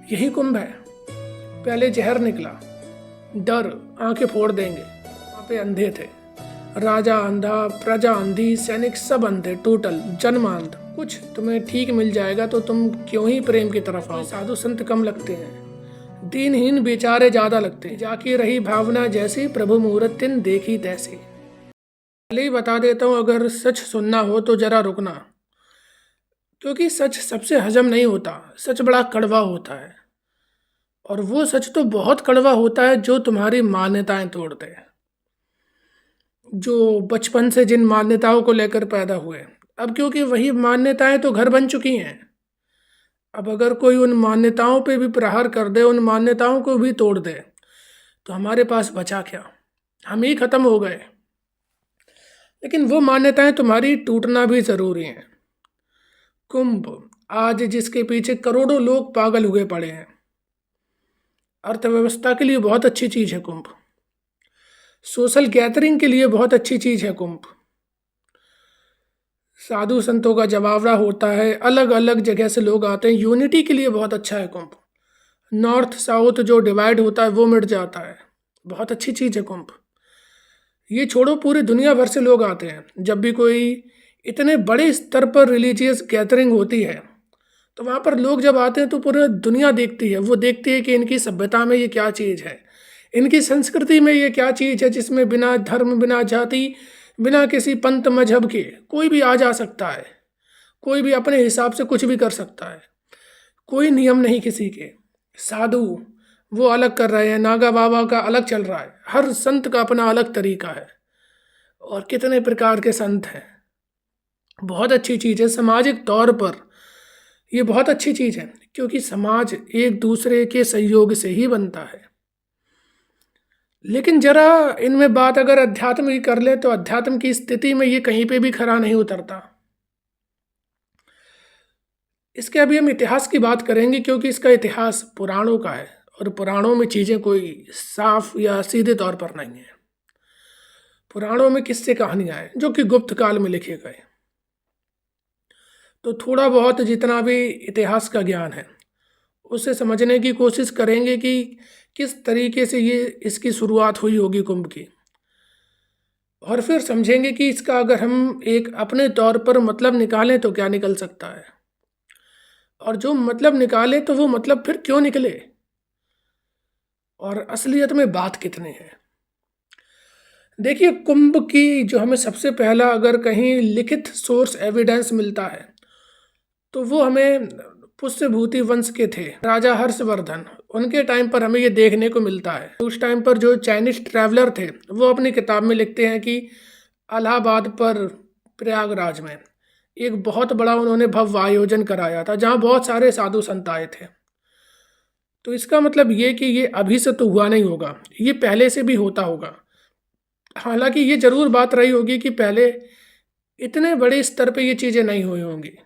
यही कुंभ है। पहले जहर निकला, डर आंखें फोड़ देंगे। वहाँ पे अंधे थे, राजा अंधा, प्रजा अंधी, सैनिक सब अंधे, टोटल जन्मांध। कुछ तुम्हें ठीक मिल जाएगा तो तुम क्यों ही प्रेम की तरफ आओ। साधु संत कम लगते हैं, दीनहीन बेचारे ज्यादा लगते हैं। जाकी रही भावना जैसी, प्रभु मुहूर्त दिन देखी तैसी। पहले ही बता देता हूँ, अगर सच सुनना हो तो जरा रुकना, क्योंकि सच सबसे हजम नहीं होता। सच बड़ा कड़वा होता है, और वो सच तो बहुत कड़वा होता है जो तुम्हारी मान्यताएं तोड़ दे। जो बचपन से जिन मान्यताओं को लेकर पैदा हुए, अब क्योंकि वही मान्यताएं तो घर बन चुकी हैं। अब अगर कोई उन मान्यताओं पे भी प्रहार कर दे, उन मान्यताओं को भी तोड़ दे, तो हमारे पास बचा क्या? हम ही खत्म हो गए। लेकिन वो मान्यताएं तुम्हारी टूटना भी जरूरी है। कुंभ आज जिसके पीछे करोड़ों लोग पागल हुए पड़े हैं, अर्थव्यवस्था के लिए बहुत अच्छी चीज है कुंभ। सोशल गैदरिंग के लिए बहुत अच्छी चीज है कुंभ। साधु संतों का जमावड़ा होता है, अलग अलग जगह से लोग आते हैं, यूनिटी के लिए बहुत अच्छा है कुंभ। नॉर्थ साउथ जो डिवाइड होता है वो मिट जाता है, बहुत अच्छी चीज है कुंभ। ये छोड़ो, पूरी दुनिया भर से लोग आते हैं। जब भी कोई इतने बड़े स्तर पर रिलीजियस गैदरिंग होती है, तो वहाँ पर लोग जब आते हैं तो पूरी दुनिया देखती है। वो देखती है कि इनकी सभ्यता में ये क्या चीज़ है, इनकी संस्कृति में ये क्या चीज़ है, जिसमें बिना धर्म, बिना जाति, बिना किसी पंथ मजहब के कोई भी आ जा सकता है। कोई भी अपने हिसाब से कुछ भी कर सकता है, कोई नियम नहीं किसी के। साधु वो अलग कर रहे हैं, नागा बाबा का अलग चल रहा है, हर संत का अपना अलग तरीका है। और कितने प्रकार के संत हैं। बहुत अच्छी चीज़ है सामाजिक तौर पर, ये बहुत अच्छी चीज़ है, क्योंकि समाज एक दूसरे के सहयोग से ही बनता है। लेकिन जरा इनमें बात अगर अध्यात्म की कर ले, तो अध्यात्म की स्थिति में ये कहीं पे भी खरा नहीं उतरता। इसके अभी हम इतिहास की बात करेंगे, क्योंकि इसका इतिहास पुराणों का है, और पुराणों में चीज़ें कोई साफ या सीधे तौर पर नहीं है। पुराणों में किस्से कहानियां हैं जो कि गुप्त काल में लिखे गए। तो थोड़ा बहुत जितना भी इतिहास का ज्ञान है, उसे समझने की कोशिश करेंगे कि किस तरीके से ये इसकी शुरुआत हुई होगी कुंभ की। और फिर समझेंगे कि इसका अगर हम एक अपने तौर पर मतलब निकालें तो क्या निकल सकता है, और जो मतलब निकाले तो वो मतलब फिर क्यों निकले, और असलियत में बात कितने हैं। देखिए, कुंभ की जो हमें सबसे पहला अगर कहीं लिखित सोर्स एविडेंस मिलता है, तो वो हमें पुष्यभूति वंश के थे, राजा हर्षवर्धन। उनके टाइम पर हमें ये देखने को मिलता है। उस टाइम पर जो चाइनीज ट्रैवलर थे, वो अपनी किताब में लिखते हैं कि इलाहाबाद पर प्रयागराज में एक बहुत बड़ा उन्होंने भव्य आयोजन कराया था, जहाँ बहुत सारे साधु संत आए थे। तो इसका मतलब ये कि ये अभी से तो हुआ नहीं होगा, ये पहले से भी होता होगा। हालांकि ये जरूर बात रही होगी कि पहले इतने बड़े स्तर पे ये चीज़ें नहीं हुई होंगी,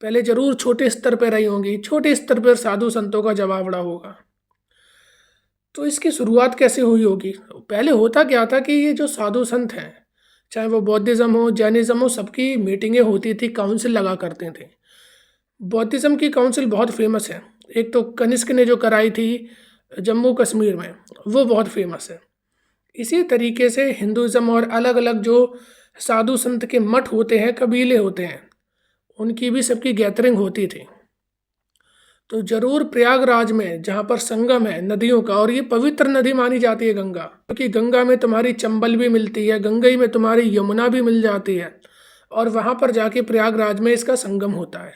पहले जरूर छोटे स्तर पर रही होंगी। छोटे स्तर पर साधु संतों का जमावड़ा होगा। तो इसकी शुरुआत कैसे हुई होगी? पहले होता क्या था कि ये जो साधु संत हैं, चाहे वो बौद्धिज्म हो, जैनिज्म हो, सबकी मीटिंगें होती थी, काउंसिल लगा करते थे। बौद्धिज्म की काउंसिल बहुत फेमस है। एक तो कनिष्क ने जो कराई थी जम्मू कश्मीर में, वो बहुत फेमस है। इसी तरीके से हिंदुज़म और अलग अलग जो साधु संत के मठ होते हैं, कबीले होते हैं, उनकी भी सबकी गैदरिंग होती थी। तो जरूर प्रयागराज में, जहाँ पर संगम है नदियों का, और ये पवित्र नदी मानी जाती है गंगा, क्योंकि गंगा में तुम्हारी चंबल भी मिलती है, गंगा ही में तुम्हारी यमुना भी मिल जाती है, और वहाँ पर जाके प्रयागराज में इसका संगम होता है।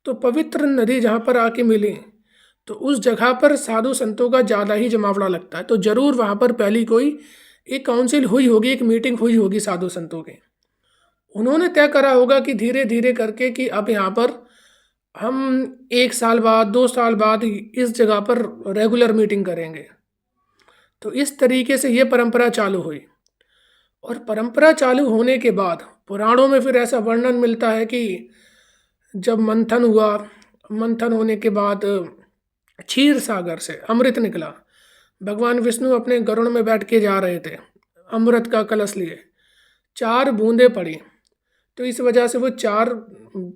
तो पवित्र नदी जहाँ पर आके मिली, तो उस जगह पर साधु संतों का ज़्यादा ही जमावड़ा लगता है। तो जरूर वहाँ पर पहली कोई एक काउंसिल हुई होगी, एक मीटिंग हुई होगी साधु संतों की। उन्होंने तय करा होगा कि धीरे धीरे करके कि अब यहाँ पर हम 1 साल बाद, 2 साल बाद इस जगह पर रेगुलर मीटिंग करेंगे। तो इस तरीके से ये परंपरा चालू हुई। और परंपरा चालू होने के बाद पुराणों में फिर ऐसा वर्णन मिलता है कि जब मंथन हुआ, मंथन होने के बाद क्षीर सागर से अमृत निकला। भगवान विष्णु अपने गरुड़ में बैठ के जा रहे थे, अमृत का कलश लिए, 4 बूंदें पड़ी, तो इस वजह से वो 4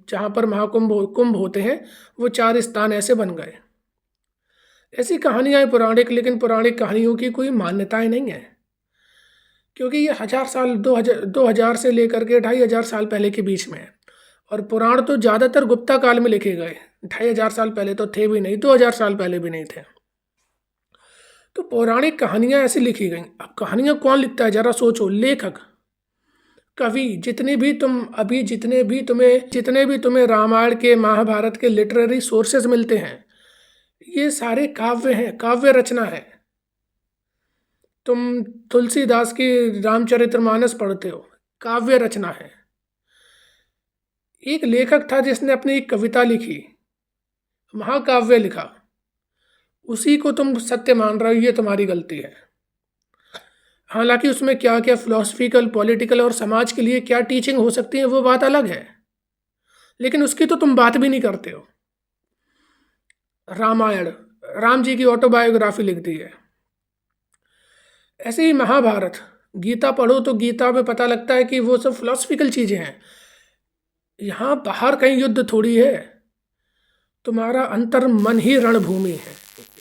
जहाँ पर कुंभ होते हैं, वो 4 स्थान ऐसे बन गए। ऐसी कहानियाँ हैं पौराणिक, लेकिन पौराणिक कहानियों की कोई मान्यताएँ नहीं है, क्योंकि ये 1000 साल 2000 से लेकर के 2500 साल पहले के बीच में है। और पुराण तो ज़्यादातर गुप्ता काल में लिखे गए, 2500 साल पहले तो थे भी नहीं, 2000 साल पहले भी नहीं थे। तो पौराणिक कहानियाँ ऐसी लिखी गई। अब कहानियाँ कौन लिखता है, जरा सोचो। लेखक, कवि, जितने भी तुम्हें रामायण के, महाभारत के लिटरेरी सोर्सेज मिलते हैं, ये सारे काव्य हैं, काव्य रचना है। तुम तुलसीदास की रामचरितमानस पढ़ते हो, काव्य रचना है। एक लेखक था जिसने अपनी एक कविता लिखी, महाकाव्य लिखा, उसी को तुम सत्य मान रहे हो, ये तुम्हारी गलती है। हालांकि उसमें क्या क्या फिलोसफिकल, पॉलिटिकल और समाज के लिए क्या टीचिंग हो सकती है वो बात अलग है, लेकिन उसकी तो तुम बात भी नहीं करते हो। रामायण, राम जी की ऑटोबायोग्राफी लिख दी है। ऐसे ही महाभारत, गीता पढ़ो तो गीता में पता लगता है कि वो सब फिलोसफिकल चीज़ें हैं। यहाँ बाहर कहीं युद्ध थोड़ी है, तुम्हारा अंतर मन ही रणभूमि है,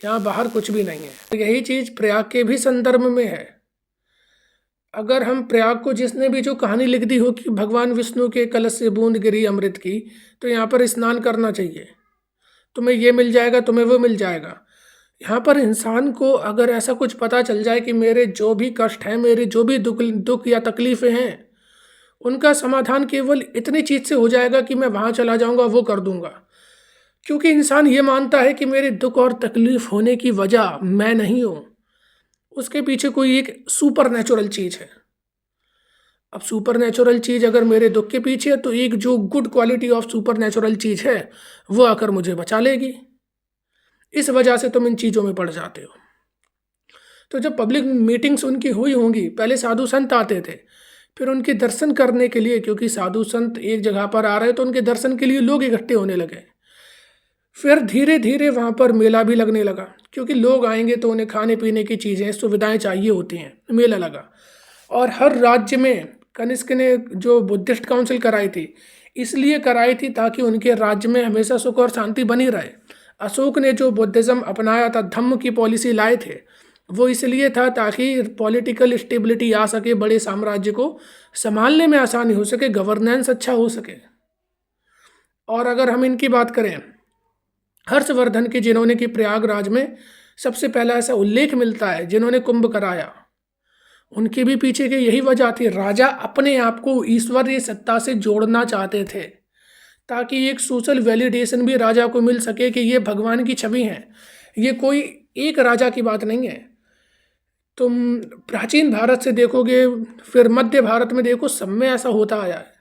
यहाँ बाहर कुछ भी नहीं है। यही चीज़ प्रयाग के भी संदर्भ में है। अगर हम प्रयाग को, जिसने भी जो कहानी लिख दी हो कि भगवान विष्णु के कलश से बूंद गिरी अमृत की, तो यहाँ पर स्नान करना चाहिए, तुम्हें ये मिल जाएगा, तुम्हें वो मिल जाएगा। यहाँ पर इंसान को अगर ऐसा कुछ पता चल जाए कि मेरे जो भी कष्ट हैं, मेरे जो भी दुख या तकलीफ़ें हैं, उनका समाधान केवल इतनी चीज़ से हो जाएगा कि मैं वहाँ चला जाऊँगा, वो कर दूँगा। क्योंकि इंसान ये मानता है कि मेरे दुख और तकलीफ़ होने की वजह मैं नहीं हूँ, उसके पीछे कोई एक सुपर नेचुरल चीज़ है। अब सुपर नेचुरल चीज़ अगर मेरे दुख के पीछे है, तो एक जो good quality of supernatural चीज़ है, वो आकर मुझे बचा लेगी। इस वजह से तुम इन चीज़ों में पड़ जाते हो। तो जब पब्लिक मीटिंग्स उनकी हुई होंगी, पहले साधु संत आते थे, फिर उनके दर्शन करने के लिए, क्योंकि साधु संत एक जगह पर आ रहे तो उनके दर्शन के लिए लोग इकट्ठे होने लगे। फिर धीरे धीरे वहाँ पर मेला भी लगने लगा, क्योंकि लोग आएंगे तो उन्हें खाने पीने की चीज़ें, सुविधाएं चाहिए होती हैं। मेला लगा, और हर राज्य में कनिष्क ने जो बुद्धिस्ट काउंसिल कराई थी, इसलिए कराई थी ताकि उनके राज्य में हमेशा सुख और शांति बनी रहे। अशोक ने जो बुद्धिज़्म अपनाया था, धम्म की पॉलिसी लाए थे, वो इसलिए था ताकि पॉलिटिकल स्टेबिलिटी आ सके, बड़े साम्राज्य को संभालने में आसानी हो सके, गवर्नेंस अच्छा हो सके। और अगर हम इनकी बात करें, हर्षवर्धन की, जिन्होंने कि प्रयागराज में सबसे पहला ऐसा उल्लेख मिलता है जिन्होंने कुंभ कराया, उनके भी पीछे की यही वजह थी। राजा अपने आप को ईश्वरीय सत्ता से जोड़ना चाहते थे, ताकि एक सोशल वैलिडेशन भी राजा को मिल सके कि ये भगवान की छवि है, ये कोई एक राजा की बात नहीं है। तुम प्राचीन भारत से देखोगे, फिर मध्य भारत में देखो, सब में ऐसा होता आया है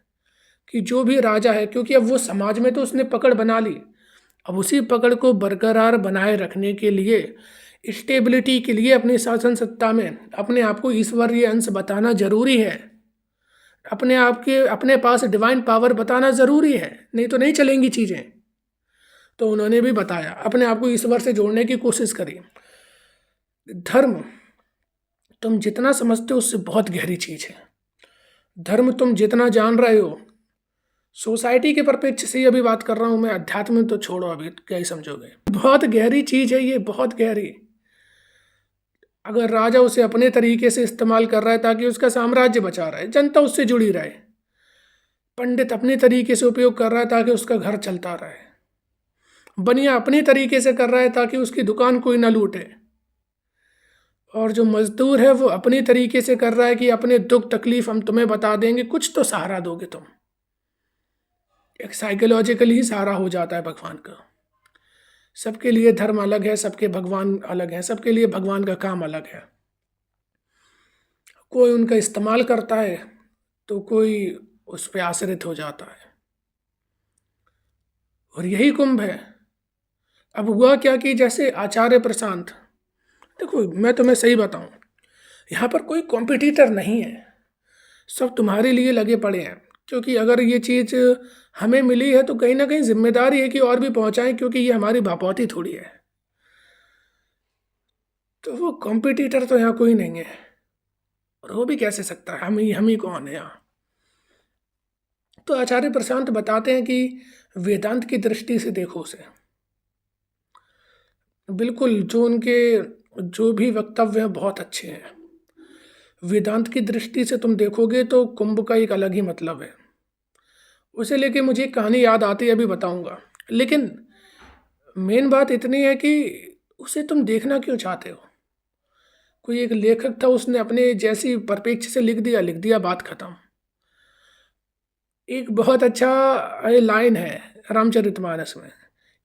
कि जो भी राजा है, क्योंकि अब वो समाज में तो उसने पकड़ बना ली, अब उसी पकड़ को बरकरार बनाए रखने के लिए, स्टेबिलिटी के लिए, अपनी शासन सत्ता में अपने आप को ईश्वरीय अंश बताना जरूरी है, अपने पास डिवाइन पावर बताना ज़रूरी है, नहीं तो नहीं चलेंगी चीज़ें। तो उन्होंने भी बताया, अपने आप को ईश्वर से जोड़ने की कोशिश करी। धर्म तुम जितना समझते हो उससे बहुत गहरी चीज़ है। धर्म तुम जितना जान रहे हो, सोसाइटी के परिप्रेक्ष्य से अभी बात कर रहा हूँ मैं, अध्यात्म में तो छोड़ो, अभी क्या ही समझोगे। बहुत गहरी चीज़ है ये, बहुत गहरी। अगर राजा उसे अपने तरीके से इस्तेमाल कर रहा है ताकि उसका साम्राज्य बचा रहे, जनता उससे जुड़ी रहे, पंडित अपने तरीके से उपयोग कर रहा है ताकि उसका घर चलता रहे, बनिया अपने तरीके से कर रहा है ताकि उसकी दुकान कोई ना लूटे, और जो मजदूर है वो अपनी तरीके से कर रहा है कि अपने दुख तकलीफ हम तुम्हें बता देंगे, कुछ तो सहारा दोगे तुम। एक साइकोलॉजिकली ही सहारा हो जाता है भगवान का। सबके लिए धर्म अलग है, सबके भगवान अलग हैं, सबके लिए भगवान का काम अलग है। कोई उनका इस्तेमाल करता है तो कोई उस पर आश्रित हो जाता है, और यही कुंभ है। अब हुआ क्या कि जैसे आचार्य प्रशांत, देखो मैं तुम्हें सही बताऊं, यहाँ पर कोई कॉम्पिटिटर नहीं है, सब तुम्हारे लिए लगे पड़े हैं। क्योंकि अगर ये चीज़ हमें मिली है तो कहीं ना कहीं जिम्मेदारी है कि और भी पहुँचाएं, क्योंकि ये हमारी भापौती थोड़ी है। तो वो कॉम्पिटिटर तो यहाँ कोई नहीं है, और वो भी कैसे सकता है, हम ही कौन है यहाँ। तो आचार्य प्रशांत बताते हैं कि वेदांत की दृष्टि से देखो उसे, बिल्कुल जो भी वक्तव्य हैं बहुत अच्छे हैं। वेदांत की दृष्टि से तुम देखोगे तो कुंभ का एक अलग ही मतलब है। उसे लेके मुझे एक कहानी याद आती है, अभी बताऊंगा। लेकिन मेन बात इतनी है कि उसे तुम देखना क्यों चाहते हो। कोई एक लेखक था, उसने अपने जैसी परिप्रेक्ष्य से लिख दिया, बात खत्म। एक बहुत अच्छा लाइन है रामचरितमानस में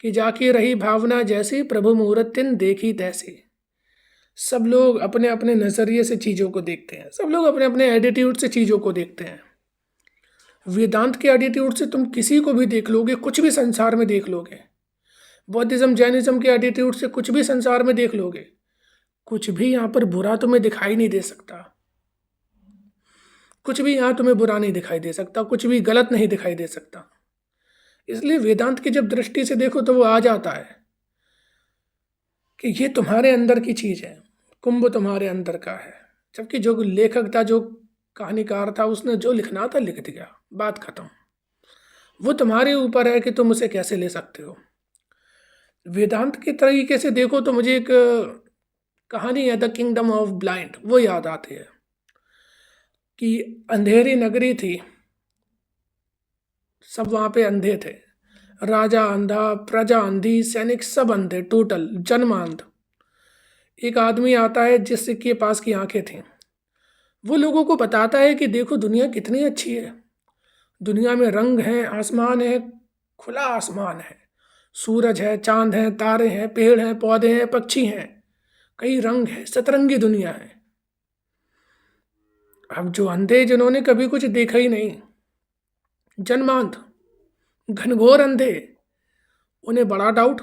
कि जाकी रही भावना जैसी प्रभु मुहूर्त तिन देखी तैसी। सब लोग अपने अपने नज़रिए से चीज़ों को देखते हैं, सब लोग अपने अपने एटीट्यूड से चीज़ों को देखते हैं। वेदांत के एटीट्यूड से तुम किसी को भी देख लोगे, कुछ भी संसार में देख लोगे। बौद्धिज्म जैनिज्म के एटीट्यूड से कुछ भी संसार में देख लोगे, कुछ भी यहाँ पर बुरा तुम्हें दिखाई नहीं दे सकता। कुछ भी यहाँ तुम्हें बुरा नहीं दिखाई दे सकता, कुछ भी गलत नहीं दिखाई दे सकता। इसलिए वेदांत की जब दृष्टि से देखो तो वो आ जाता है कि ये तुम्हारे अंदर की चीज़ है, कुंभ तुम्हारे अंदर का है। जबकि जो लेखक था, जो कहानीकार था, उसने जो लिखना था लिख दिया, बात खत्म। वो तुम्हारे ऊपर है कि तुम उसे कैसे ले सकते हो। वेदांत के तरीके से देखो तो मुझे एक कहानी है द किंगडम ऑफ ब्लाइंड, वो याद आती है कि अंधेरी नगरी थी, सब वहाँ पे अंधे थे। राजा अंधा, प्रजा अंधी, सैनिक सब अंधे, टोटल जन्मांध। एक आदमी आता है जिसके पास की आंखें थीं। वो लोगों को बताता है कि देखो दुनिया कितनी अच्छी है, दुनिया में रंग हैं, आसमान है, खुला आसमान है, सूरज है, चांद है, तारे हैं, पेड़ हैं, पौधे हैं, पक्षी हैं, कई रंग है, सतरंगी दुनिया है। अब जो अंधे, जिन्होंने कभी कुछ देखा ही नहीं, जन्मांध, घनघोर अंधे, उन्हें बड़ा डाउट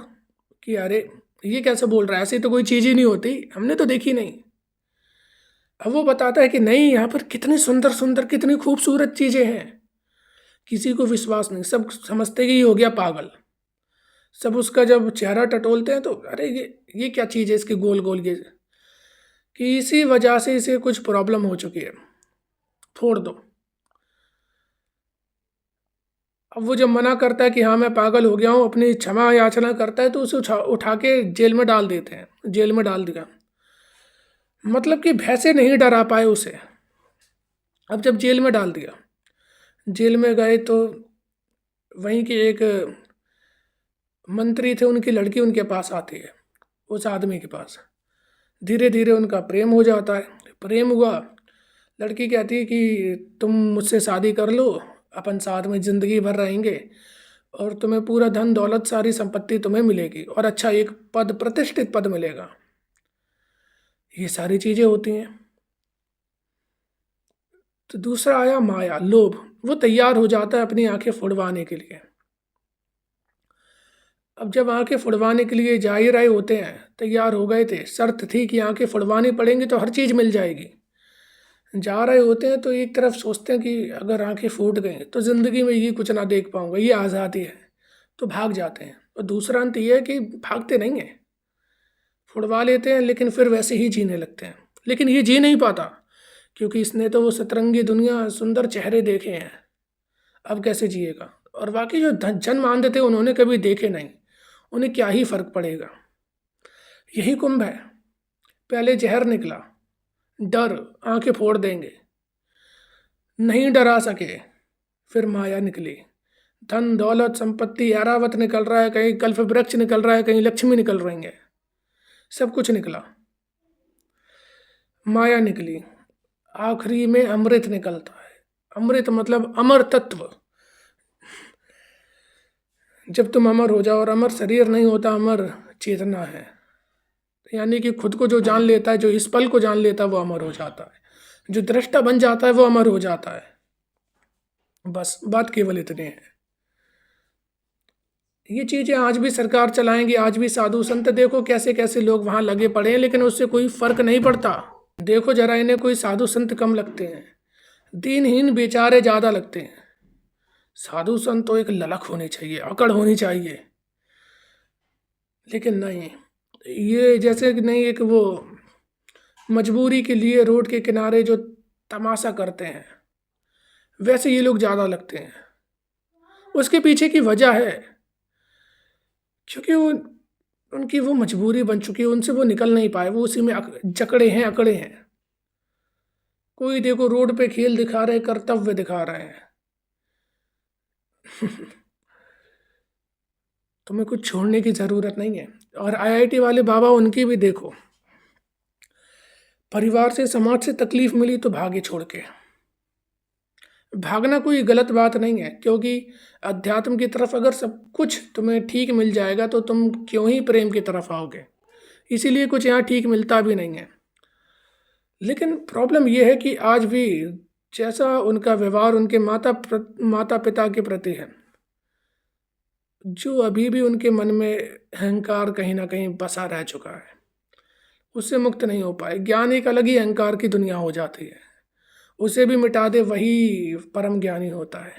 कि अरे ये कैसे बोल रहा है, ऐसी तो कोई चीज़ ही नहीं होती, हमने तो देखी नहीं। अब वो बताता है कि नहीं, यहाँ पर कितनी सुंदर सुंदर, कितनी खूबसूरत चीज़ें हैं। किसी को विश्वास नहीं, सब समझते कि ये हो गया पागल। सब उसका जब चेहरा टटोलते हैं तो अरे ये क्या चीज़ है इसकी गोल गोल, ये कि इसी वजह से इसे कुछ प्रॉब्लम हो चुकी है, छोड़ दो। अब वो जब मना करता है कि हाँ मैं पागल हो गया हूँ, अपनी क्षमा याचना करता है, तो उसे उठा के जेल में डाल देते हैं। जेल में डाल दिया मतलब कि भैंसे नहीं डरा पाए उसे। अब जब जेल में डाल दिया, जेल में गए तो वहीं के एक मंत्री थे, उनकी लड़की उनके पास आती है, उस आदमी के पास। धीरे धीरे उनका प्रेम हो जाता है। प्रेम हुआ, लड़की कहती है कि तुम मुझसे शादी कर लो, अपन साथ में ज़िंदगी भर रहेंगे और तुम्हें पूरा धन दौलत, सारी संपत्ति तुम्हें मिलेगी और अच्छा एक पद, प्रतिष्ठित पद मिलेगा। ये सारी चीज़ें होती हैं। तो दूसरा आया माया, लोभ। वो तैयार हो जाता है अपनी आंखें फुड़वाने के लिए। अब जब आंखें फुड़वाने के लिए जा ही रहे होते हैं, तैयार हो गए थे, शर्त थी कि आंखें फुड़वानी पड़ेंगी तो हर चीज़ मिल जाएगी। जा रहे होते हैं तो एक तरफ सोचते हैं कि अगर आंखें फूट गई तो ज़िंदगी में ये कुछ ना देख पाऊंगा, ये आज़ादी है, तो भाग जाते हैं। और दूसरा अंत ये है कि भागते नहीं हैं, फुड़वा लेते हैं, लेकिन फिर वैसे ही जीने लगते हैं। लेकिन ये जी नहीं पाता क्योंकि इसने तो वो सतरंगी दुनिया, सुंदर चेहरे देखे हैं, अब कैसे जिएगा। और बाकी जो जन्म आंधे थे, उन्होंने कभी देखे नहीं, उन्हें क्या ही फर्क पड़ेगा। यही कुंभ है। पहले जहर निकला, डर, आंखें फोड़ देंगे, नहीं डरा सके, फिर माया निकली, धन दौलत संपत्ति, ऐरावत निकल रहा है, कहीं कल्प वृक्ष निकल रहा है, कहीं लक्ष्मी निकल रही है, सब कुछ निकला, माया निकली, आखिरी में अमृत निकलता है। अमृत मतलब अमर तत्व। जब तुम अमर हो जाओ, और अमर शरीर नहीं होता, अमर चेतना है, यानी कि खुद को जो जान लेता है, जो इस पल को जान लेता है, वो अमर हो जाता है। जो दृष्टा बन जाता है वो अमर हो जाता है। बस बात केवल इतनी है। ये चीज़ें आज भी सरकार चलाएंगी, आज भी साधु संत, देखो कैसे कैसे लोग वहाँ लगे पड़े हैं, लेकिन उससे कोई फर्क नहीं पड़ता। देखो जरा, इन्हें कोई साधु संत कम लगते हैं, दीनहीन बेचारे ज़्यादा लगते हैं। साधु संत तो एक ललक होनी चाहिए, अकड़ होनी चाहिए, लेकिन नहीं। ये जैसे कि नहीं, एक वो मजबूरी के लिए रोड के किनारे जो तमाशा करते हैं, वैसे ये लोग ज़्यादा लगते हैं। उसके पीछे की वजह है क्योंकि वो उनकी वो मजबूरी बन चुकी है, उनसे वो निकल नहीं पाए, वो उसी में जकड़े हैं, अकड़े हैं। कोई देखो रोड पे खेल दिखा रहे, कर्तव्य दिखा रहे हैं। तुम्हें कुछ छोड़ने की ज़रूरत नहीं है। और आईआईटी वाले बाबा, उनकी भी देखो, परिवार से, समाज से तकलीफ मिली तो भागे छोड़ के। भागना कोई गलत बात नहीं है, क्योंकि अध्यात्म की तरफ अगर सब कुछ तुम्हें ठीक मिल जाएगा तो तुम क्यों ही प्रेम की तरफ आओगे। इसीलिए कुछ यहाँ ठीक मिलता भी नहीं है। लेकिन प्रॉब्लम यह है कि आज भी जैसा उनका व्यवहार उनके माता पिता के प्रति है, जो अभी भी उनके मन में अहंकार कहीं ना कहीं बसा रह चुका है, उससे मुक्त नहीं हो पाए। ज्ञान एक अलग ही अहंकार की दुनिया हो जाती है, उसे भी मिटा दे वही परम ज्ञानी होता है।